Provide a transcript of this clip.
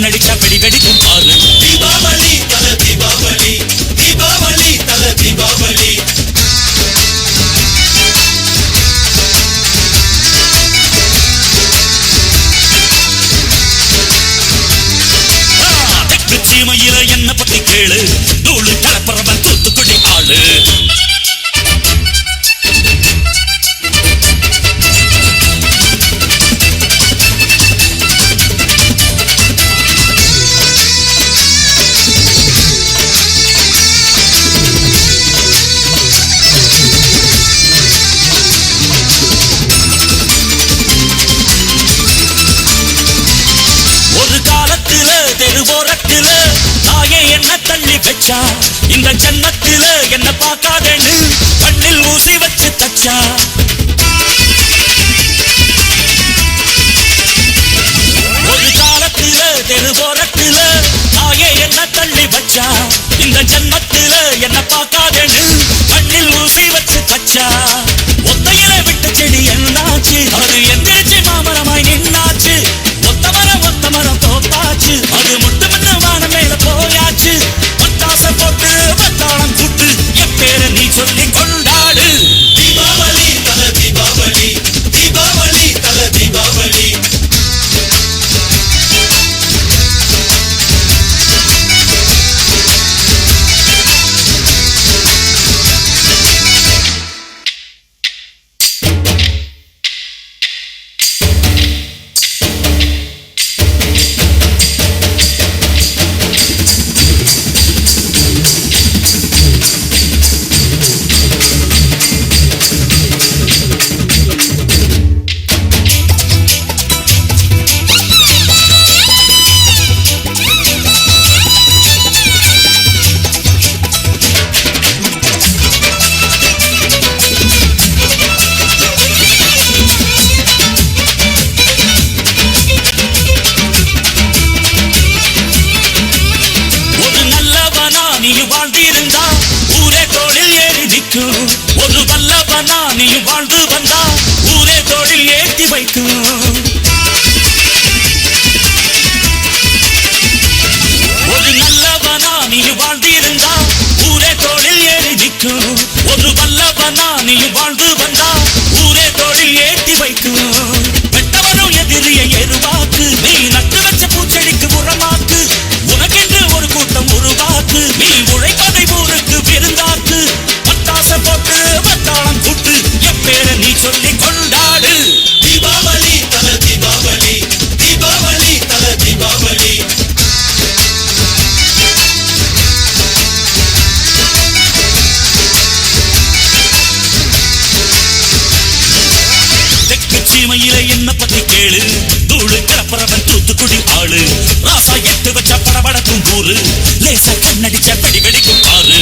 கண்ணடிச்சா வெடி வெடிக்கும் பாரு. தீபாவளி தல தீபாவளி, தீபாவளி தல தீபாவளி. தெற்கு சீமையில என்ன பத்தி கேளு, தூளு கலப்பறவன் தூத்துக்குடி ஆளு. இந்த ஜன்னத்தில என்ன பார்க்காதேன்னு கண்ணில் ஊசி வச்சு தச்சா. ஒரு காலத்தில தெருவோரத்தில தாயே என்ன தள்ளி வச்சா. இந்த ஜன்னத்தில என்ன பார்க்காதேன்னு கண்ணில் ஊசி வச்சு தச்சா. ஒத்தையில விட்டு செடி என்னாச்சு, அது எந்திரிச்சு மாமரமாய் நின்னாச்சு. ஒத்த மரம் தோத்தாச்சு, அது முட்டு முன்னு வான மேல போயாச்சு. போட்டு வத்தாளம் சுட்டு என் பேரை நீ சொல்லி கொண்டாடு. தீபாவளி தல தீபாவளி, தீபாவளி தல தீபாவளி. ஒரு வல்லவனா நீ வாழ்ந்து வந்தா ஊரே தொழில் ஏற்றி வைக்கும். ஒரு நல்லவனா நீ வாழ்ந்திருந்தா ஊரே தொழில் ஏறி நிற்கும். ஒரு வல்லவனா நீ வாழ்ந்து வந்தா ஊரே தொழில் ஏற்றி வைக்கும். வெட்டவரும் எதிரிய எருவாக்கு, நீ நட்டு வச்ச பூச்செடிக்கு உரமாக்கு. உனக்கென்று ஒரு கூட்டம் உருவாக்கு, நீ உழைப்பதை ஊருக்கு விருந்தாக்கு. போட்டு வத்தாளம் சுட்டு என் பேரை நீ சொல்லி கொண்டாடு. தீபாவளி தல தீபாவளி, தீபாவளி தல தீபாவளி. தெற்கு சீமையில என்ன பத்தி கேளு, தூளு கலப்பறவன் தூத்துக்குடி ஆளு. ராசா எட்டு வச்ச படபடக்கும் ஊரு, லேசா கண்ணடிச்ச வெடி வெடிக்கும் பாரு.